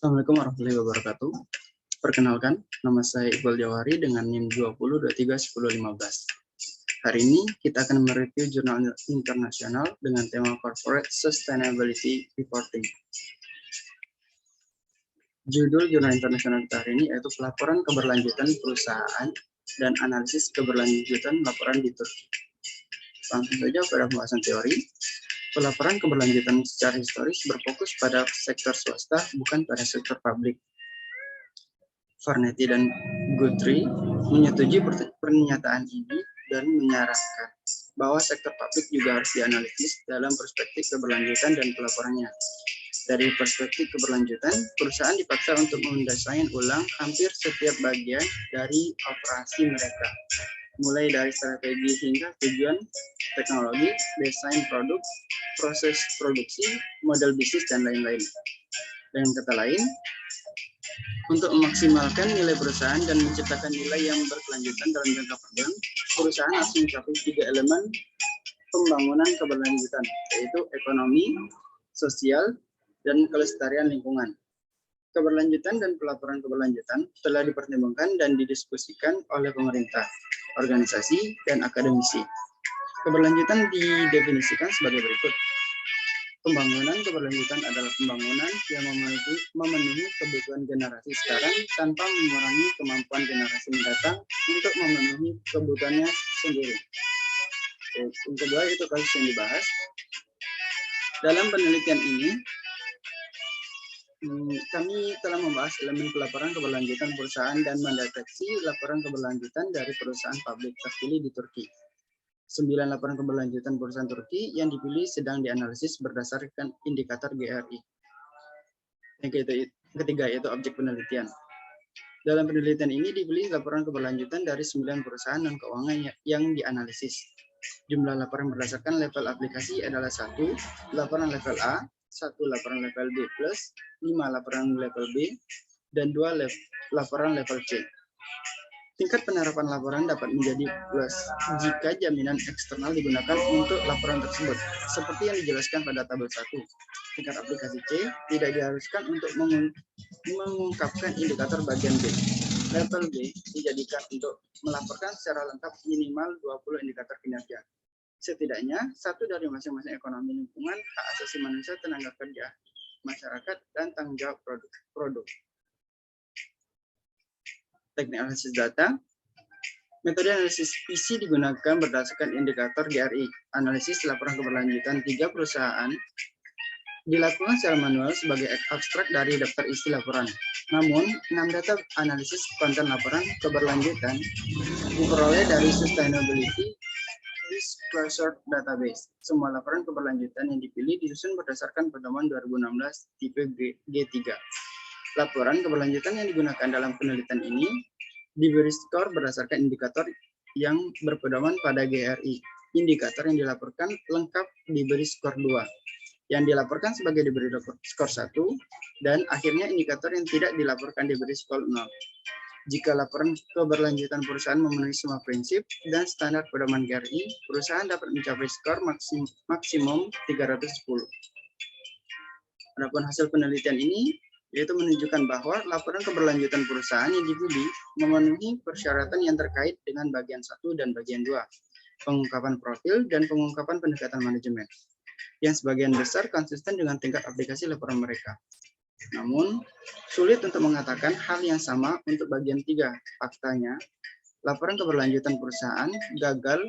Assalamualaikum warahmatullahi wabarakatuh. Perkenalkan, nama saya Iqbal Jawahari dengan NIM 20231015. Hari ini kita akan mereview jurnal internasional dengan tema Corporate Sustainability Reporting. Judul jurnal internasional kita hari ini yaitu Pelaporan Keberlanjutan Perusahaan dan Analisis Keberlanjutan Laporan di Turki. Langsung saja pada pembahasan teori. Pelaporan keberlanjutan secara historis berfokus pada sektor swasta, bukan pada sektor publik. Farneti dan Guthrie menyetujui pernyataan ini dan menyarankan bahwa sektor publik juga harus dianalisis dalam perspektif keberlanjutan dan pelaporannya. Dari perspektif keberlanjutan, perusahaan dipaksa untuk mendesain ulang hampir setiap bagian dari operasi mereka, mulai dari strategi hingga tujuan teknologi, desain produk, proses produksi, model bisnis, dan lain-lain. Dengan kata lain, untuk memaksimalkan nilai perusahaan dan menciptakan nilai yang berkelanjutan dalam jangka panjang, perusahaan harus mencapai 3 elemen pembangunan keberlanjutan, yaitu ekonomi, sosial, dan kelestarian lingkungan. Keberlanjutan dan pelaporan keberlanjutan telah dipertimbangkan dan didiskusikan oleh pemerintah, organisasi, dan akademisi. Keberlanjutan didefinisikan sebagai berikut. Pembangunan keberlanjutan adalah pembangunan yang memenuhi kebutuhan generasi sekarang tanpa mengurangi kemampuan generasi mendatang untuk memenuhi kebutuhannya sendiri. Yang kedua itu kasus yang dibahas. Dalam penelitian ini, kami telah membahas elemen pelaporan keberlanjutan perusahaan dan mendeteksi laporan keberlanjutan dari perusahaan publik terpilih di Turki. 9 laporan keberlanjutan perusahaan Turki yang dipilih sedang dianalisis berdasarkan indikator GRI. Yang ketiga yaitu objek penelitian. Dalam penelitian ini dipilih laporan keberlanjutan dari 9 perusahaan dan keuangan yang dianalisis. Jumlah laporan berdasarkan level aplikasi adalah 1 laporan level A, 1 laporan level B+, 5 laporan level B, dan 2 laporan level C. Tingkat penerapan laporan dapat menjadi plus jika jaminan eksternal digunakan untuk laporan tersebut, seperti yang dijelaskan pada tabel 1. Tingkat aplikasi C tidak diharuskan untuk mengungkapkan indikator bagian B. Level B dijadikan untuk melaporkan secara lengkap minimal 20 indikator kinerja. Setidaknya satu dari masing-masing ekonomi lingkungan, hak asasi manusia, tenaga kerja, masyarakat, dan tanggung jawab produk. Teknik analisis data. Metode analisis PC digunakan berdasarkan indikator GRI. Analisis laporan keberlanjutan 3 perusahaan dilakukan secara manual sebagai abstrak dari daftar isi laporan. Namun, 6 data analisis konten laporan keberlanjutan diperoleh dari Sustainability Disclosure Database. Semua laporan keberlanjutan yang dipilih disusun berdasarkan pedoman 2016 tipe G3. Laporan keberlanjutan yang digunakan dalam penelitian ini diberi skor berdasarkan indikator yang berpedoman pada GRI. Indikator yang dilaporkan lengkap diberi skor 2, yang dilaporkan sebagai diberi skor 1, dan akhirnya indikator yang tidak dilaporkan diberi skor 0. Jika laporan keberlanjutan perusahaan memenuhi semua prinsip dan standar pedoman GRI, perusahaan dapat mencapai skor maksimum 310. Adapun hasil penelitian ini yaitu menunjukkan bahwa laporan keberlanjutan perusahaan yang dipilih memenuhi persyaratan yang terkait dengan bagian 1 dan bagian 2, pengungkapan profil dan pengungkapan pendekatan manajemen, yang sebagian besar konsisten dengan tingkat aplikasi laporan mereka. Namun, sulit untuk mengatakan hal yang sama untuk bagian 3. Faktanya, laporan keberlanjutan perusahaan gagal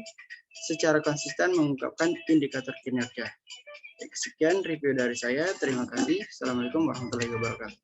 secara konsisten mengungkapkan indikator kinerja. Sekian review dari saya. Terima kasih. Assalamualaikum warahmatullahi wabarakatuh.